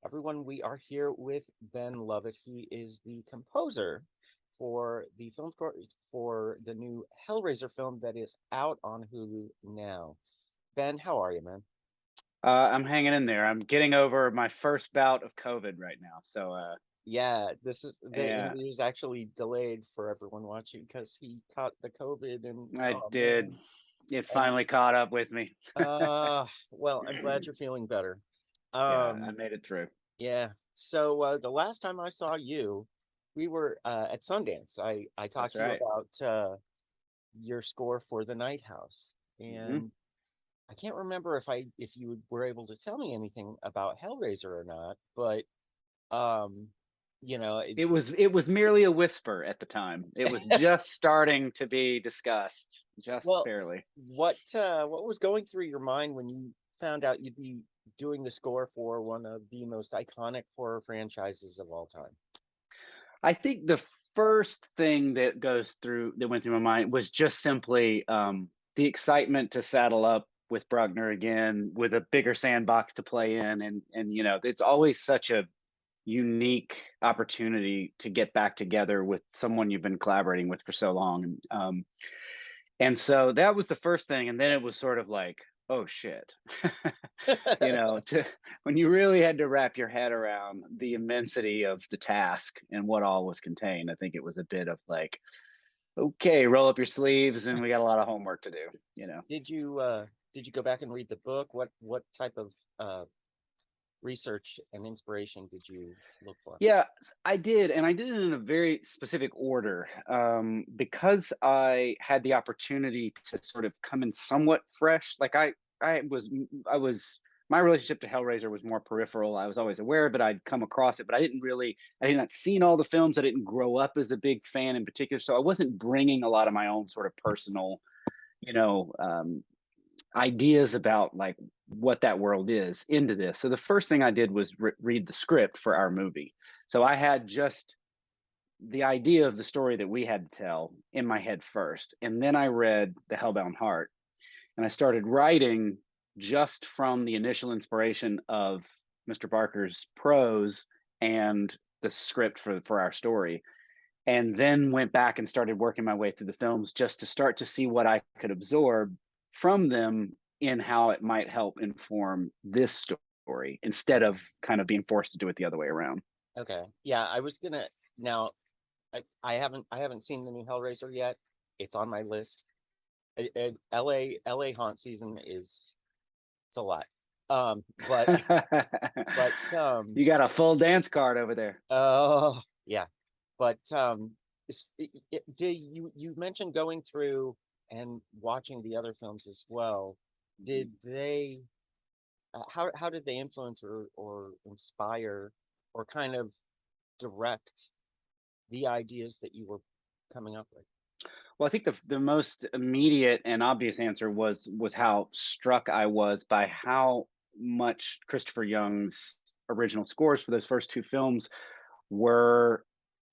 everyone, we are here with Ben Lovett. He is the composer for the film score for the new Hellraiser film that is out on Hulu now. Ben, how are you, man? I'm hanging in there. I'm getting over my first bout of COVID right now. Yeah, this is the Yeah, interview is actually delayed for everyone watching because he caught the COVID and I oh did. man. It And finally caught up with me. well, I'm glad you're feeling better. Yeah, I Um, made it through. Yeah. So the last time I saw you, we were at Sundance. I talked That's to you right. about your score for The Night House, hmm and I can't remember if you were able to tell me anything about Hellraiser or not. But um, you know, it, it was merely a whisper at the time. It was just starting to be discussed, just well, barely. what was going through your mind when you found out you'd be doing the score for one of the most iconic horror franchises of all time? I think the first thing that went through my mind was just simply the excitement to saddle up with Bruckner again, with a bigger sandbox to play in, and it's always such a unique opportunity to get back together with someone you've been collaborating with for so long. And so that was the first thing. And then it was sort of like, oh shit, to when you really had to wrap your head around the immensity of the task and what all was contained. I think it was a bit of like, okay, roll up your sleeves and we got a lot of homework to do. Did you go back and read the book? What type of research and inspiration did you look for? Yeah, I did, and I did it in a very specific order because I had the opportunity to sort of come in somewhat fresh. Like I was my relationship to Hellraiser was more peripheral. I was always aware of it. I'd come across it, but I had not seen all the films. I didn't grow up as a big fan in particular, so I wasn't bringing a lot of my own sort of personal, you know, um, ideas about like what that world is into this. So the first thing I did was read the script for our movie. So I had just the idea of the story that we had to tell in my head first. And then I read The Hellbound Heart and I started writing just from the initial inspiration of Mr. Barker's prose and the script for our story. And then went back and started working my way through the films just to start to see what I could absorb from them in how it might help inform this story instead of kind of being forced to do it the other way around. Okay. Yeah, I was gonna now I haven't seen the new Hellraiser yet. It's on my list. LA haunt season is it's a lot. Um, but but You got a full dance card over there. oh yeah. But did you mentioned going through and watching the other films as well? Did they how did they influence or inspire or kind of direct the ideas that you were coming up with? Well, I think the most immediate and obvious answer was how struck I was by how much Christopher Young's original scores for those first two films were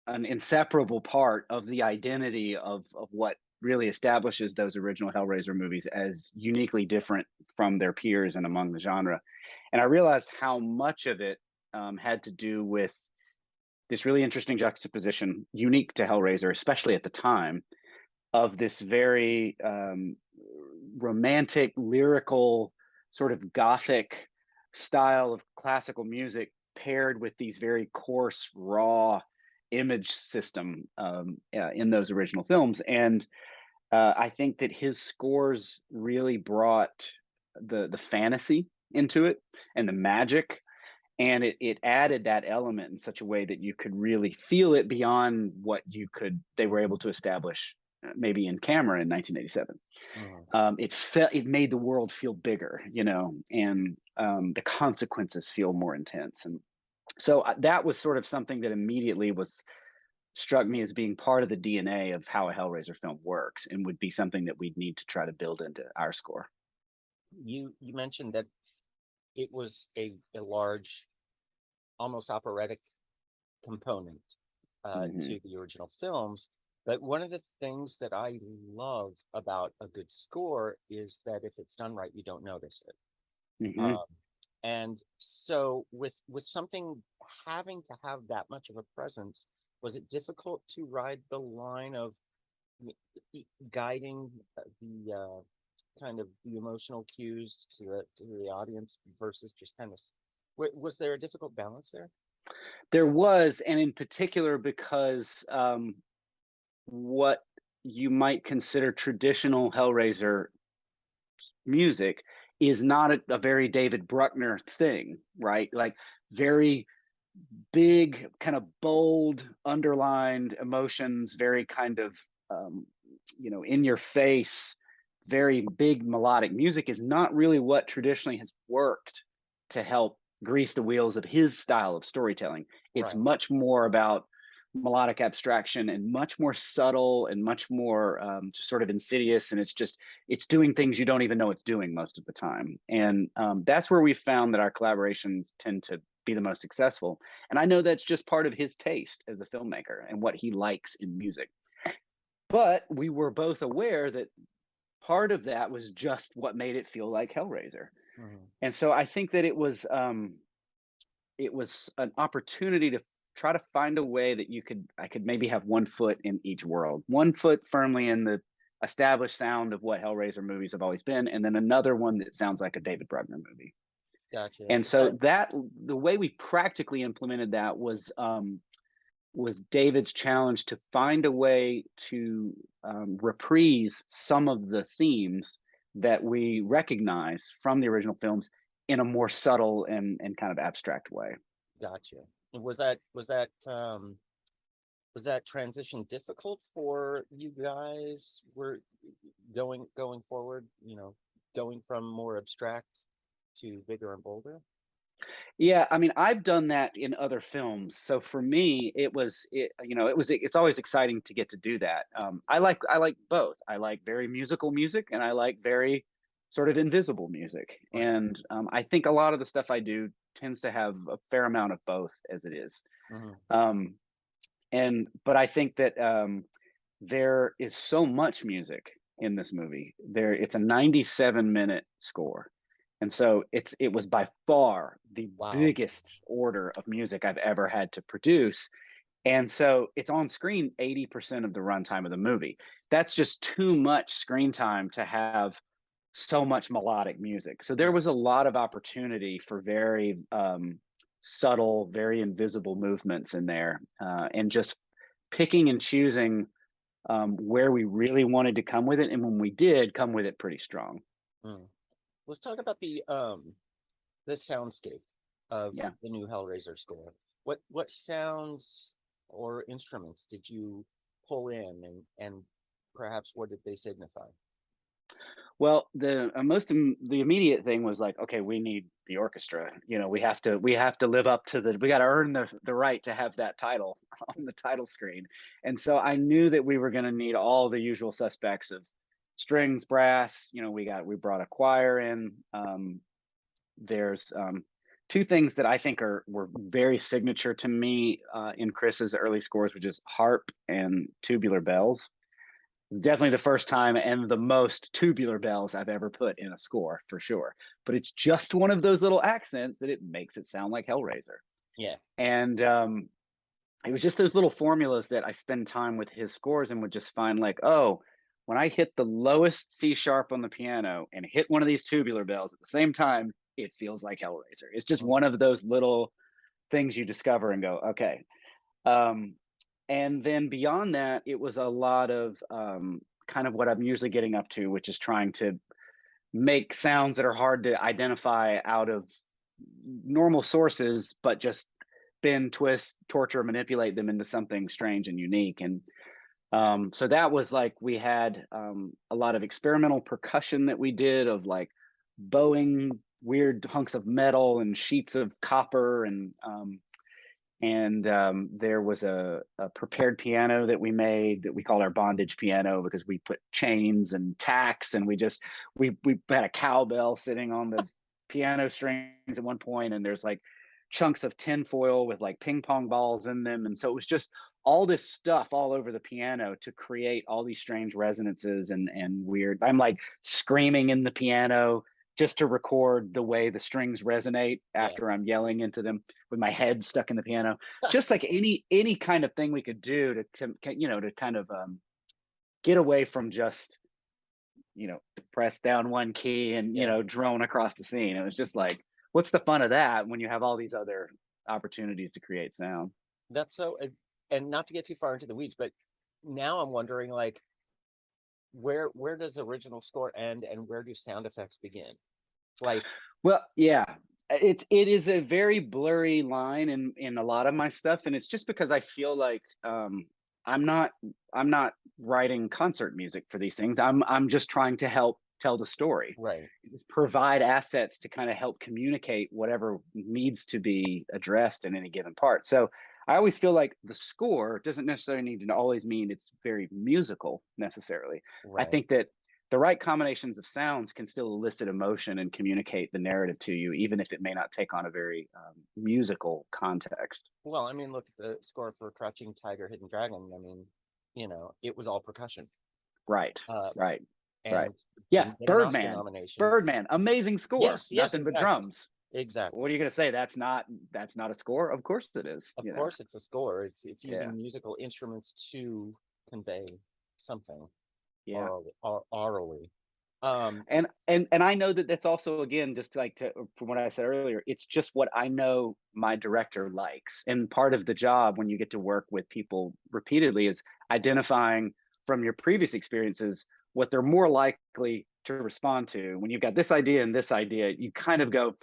an inseparable part of the identity of what really establishes those original Hellraiser movies as uniquely different from their peers and among the genre. And I realized how much of it had to do with this really interesting juxtaposition, unique to Hellraiser, especially at the time, of this very romantic, lyrical, sort of gothic style of classical music paired with these very coarse, raw image system in those original films. And I think that his scores really brought the fantasy into it and the magic, and it added that element in such a way that you could really feel it beyond what they were able to establish maybe in camera in 1987. Mhm. It made the world feel bigger, and the consequences feel more intense. And so that was sort of something that immediately was struck me as being part of the DNA of how a Hellraiser film works, and would be something that we'd need to try to build into our score. You mentioned that it was a large, almost operatic component hmm to the original films. But one of the things that I love about a good score is that if it's done right, you don't notice it. hmm Um, And so with something having to have that much of a presence, was it difficult to ride the line of guiding the kind of the emotional cues to the audience versus just kind of was there a difficult balance there? There was, and in particular because what you might consider traditional Hellraiser music is not a very David Bruckner thing, right? Like very big, kind of bold, underlined emotions, very kind of in your face, very big melodic music is not really what traditionally has worked to help grease the wheels of his style of storytelling. It's Right. much more about melodic abstraction and much more subtle and much more just sort of insidious, and it's doing things you don't even know it's doing most of the time. And that's where we found that our collaborations tend to be the most successful. And I know that's just part of his taste as a filmmaker and what he likes in music. But we were both aware that part of that was just what made it feel like Hellraiser. Hmm. And so I think that it was an opportunity to try to find a way that I could maybe have one foot in each world. One foot firmly in the established sound of what Hellraiser movies have always been, and then another one that sounds like a David Bruckner movie. Gotcha. And so that the way we practically implemented that was David's challenge to find a way to reprise some of the themes that we recognize from the original films in a more subtle and kind of abstract way. Gotcha. And was that transition difficult for you guys? Were going forward, going from more abstract to bigger and bolder? Yeah, I mean, I've done that in other films. So for me, it's always exciting to get to do that. I like both. I like very musical music, and I like very sort of invisible music. Right. And I think a lot of the stuff I do tends to have a fair amount of both as it is. Hmm. Um, and but I think that there is so much music in this movie. It's a 97-minute score. And so it was by far the Wow. biggest order of music I've ever had to produce. And so it's on screen 80% of the runtime of the movie. That's just too much screen time to have so much melodic music. So there Yeah. was a lot of opportunity for very subtle, very invisible movements in there, and just picking and choosing where we really wanted to come with it, and when we did come with it pretty strong. Mm. Let's talk about the soundscape of Yeah. the new Hellraiser score. What sounds or instruments did you pull in, and perhaps what did they signify? Well, the immediate thing was like, okay, we need the orchestra. We have to live up to we got to earn the right to have that title on the title screen. And so I knew that we were going to need all the usual suspects of strings, brass. We brought a choir in. There's two things that I think were very signature to me in Chris's early scores, which is harp and tubular bells. It's definitely the first time and the most tubular bells I've ever put in a score for sure. But it's just one of those little accents that it makes it sound like Hellraiser. Yeah. And it was just those little formulas that I spend time with his scores and would just find like, oh, when I hit the lowest C sharp on the piano and hit one of these tubular bells at the same time, it feels like Hellraiser. It's just Mhm. one of those little things you discover and go, okay. Um, and then beyond that, it was a lot of kind of what I'm usually getting up to, which is trying to make sounds that are hard to identify out of normal sources, but just bend, twist, torture, manipulate them into something strange and unique. And so that was like we had a lot of experimental percussion that we did of like bowing weird hunks of metal and sheets of copper and there was a prepared piano that we made that we called our bondage piano because we put chains and tacks and we had a cowbell sitting on the piano strings at one point, and there's like chunks of tinfoil with like ping pong balls in them, and so it was just all this stuff all over the piano to create all these strange resonances and weird. I'm like screaming in the piano just to record the way the strings resonate Yeah. after I'm yelling into them with my head stuck in the piano. Just like any kind of thing we could do to kind of get away from just press down one key and Yeah. drone across the scene. It was just like, what's the fun of that when you have all these other opportunities to create sound? That's so, and not to get too far into the weeds, but now I'm wondering, like, where does original score end and where do sound effects begin? Like, Well, yeah, it is a very blurry line in a lot of my stuff, and it's just because I feel like I'm not I'm not writing concert music for these things. I'm just trying to help tell the story, right, just provide assets to kind of help communicate whatever needs to be addressed in any given part. So I always feel like the score doesn't necessarily need to always mean it's very musical necessarily. I right. think that the right combinations of sounds can still elicit emotion and communicate the narrative to you, even if it may not take on a very musical context. Well, I mean, look at the score for Crouching Tiger, Hidden Dragon. I mean, it was all percussion, Right, uh, right, right. and Yeah, didn't get an Oscar Birdman, nomination. Birdman, amazing score, Yes, yes, nothing but exactly, drums. exactly. What are you going to say? That's not a score? Of course it is. Of course, it's a score. It's Yeah, using musical instruments to convey something yeah. orally. Um, And I know that that's also, again, just like to from what I said earlier, it's just what I know my director likes. And part of the job when you get to work with people repeatedly is identifying from your previous experiences what they're more likely to respond to. When you've got this idea, you kind of go, I'm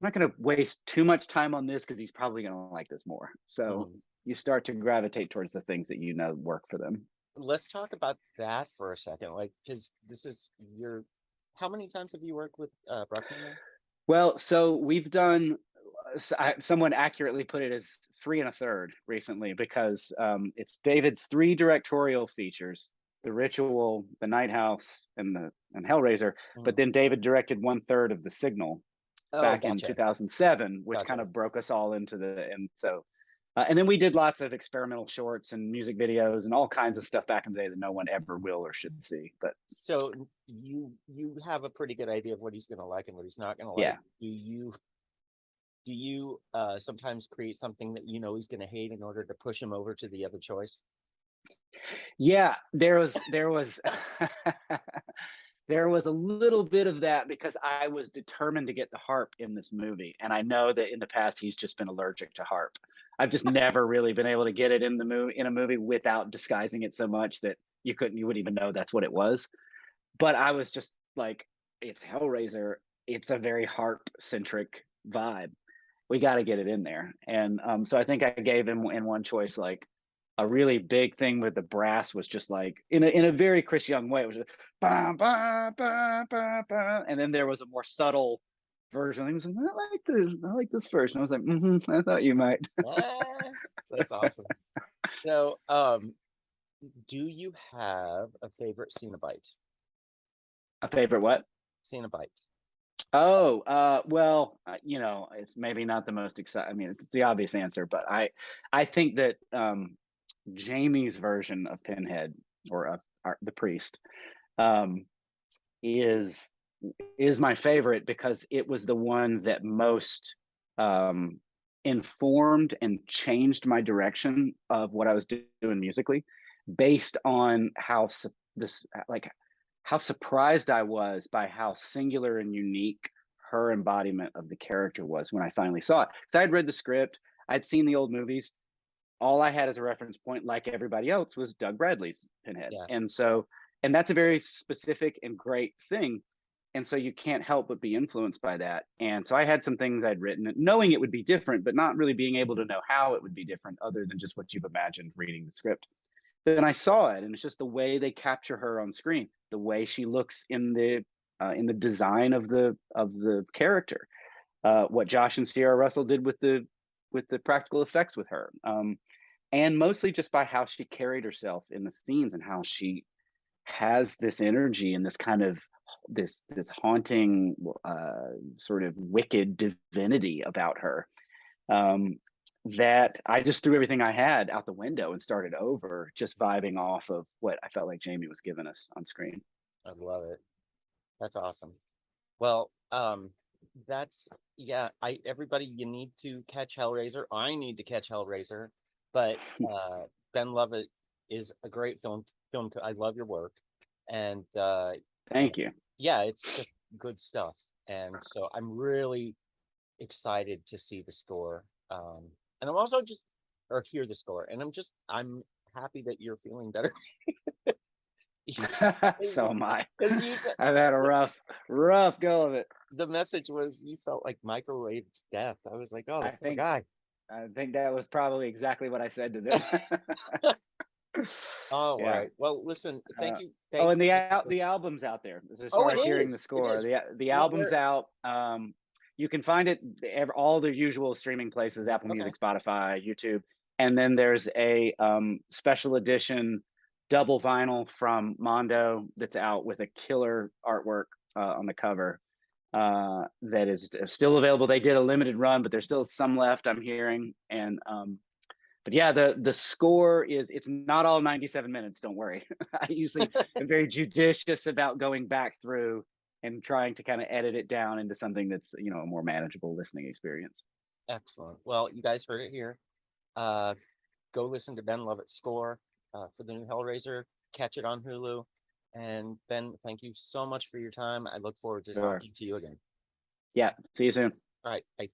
not going to waste too much time on this because he's probably going to like this more. So mm, you start to gravitate towards the things that work for them. let's talk about that for a second, like, because this is your. How many times have you worked with Bruckner now? Well, so we've done. Someone accurately put it as three and a third recently because it's David's three directorial features: The Ritual, The Night House, and Hellraiser. But Mm. then David directed one third of The Signal Oh, back in gotcha, 2007, which kind gotcha. of broke us all into the and so. And then we did lots of experimental shorts and music videos and all kinds of stuff back in the day that no one ever will or should see. But So you have a pretty good idea of what he's going to like and what he's not going to like. yeah, Do you sometimes create something that he's going to hate in order to push him over to the other choice? yeah, there was there was a little bit of that because I was determined to get the harp in this movie, and I know that in the past he's just been allergic to harp. I've just never really been able to get it in a movie without disguising it so much that you wouldn't even know that's what it was. But I was just like, it's Hellraiser. It's a very harp centric vibe. We got to get it in there. And so I think I gave him in one choice like a really big thing with the brass was just like in a very Chris Young way. It was just bah, bah, bah, bah, bah. And then there was a more subtle version. He was like, I like this version. I was like, I thought you might. Ah, that's awesome. So, do you have a favorite Cenobite? A favorite what? Cenobite. Oh, well, it's maybe not the most exciting. I mean, it's the obvious answer, but I think that Jamie's version of Pinhead or the priest um, is is my favorite because it was the one that most um, informed and changed my direction of what I was doing musically, based on this like how surprised I was by how singular and unique her embodiment of the character was when I finally saw it. Because I had read the script, I'd seen the old movies, all I had as a reference point, like everybody else, was Doug Bradley's Pinhead. Yeah. And that's a very specific and great thing. And so you can't help but be influenced by that. And so I had some things I'd written, knowing it would be different, but not really being able to know how it would be different other than just what you've imagined reading the script. Then I saw it, and it's just the way they capture her on screen, the way she looks in the design of the character, what Josh and Sierra Russell did with the practical effects with her. And mostly just by how she carried herself in the scenes and how she has this energy and this kind of this haunting sort of wicked divinity about her, um, that I just threw everything I had out the window and started over, just vibing off of what I felt like Jamie was giving us on screen. I love it. That's awesome. Well, Um, that's yeah. Everybody, you need to catch Hellraiser. I need to catch Hellraiser, but Ben Lovett is a great film. I love your work, and Thank you. yeah, it's just good stuff. And so I'm really excited to see the score. And I'm also just or hear the score, and I'm happy that you're feeling better. So am I. Because you said I've had a rough go of it. the message was you felt like microwave death. I was like, oh, the I poor think guy. I think that was probably exactly what I said to them. Oh, all Yeah. right. Well, listen, Uh, thank oh, you. and the album's out there. As Oh, far it as hearing the is. It score, is. the album's Where? out. You can find it all the usual streaming places: Apple Okay. Music, Spotify, YouTube, and then there's a special edition double vinyl from Mondo that's out with a killer artwork on the cover that is still available. They did a limited run, but there's still some left, I'm hearing. And but yeah, the score is, it's not all 97 minutes, don't worry. I usually am very judicious about going back through and trying to kind of edit it down into something that's, you know, a more manageable listening experience. Excellent. Well, you guys heard it here. Uh, go listen to Ben Lovett's score for the new Hellraiser. Catch it on Hulu. And Ben, thank you so much for your time. I look forward to Sure. talking to you again. Yeah, see you soon. All right. Bye.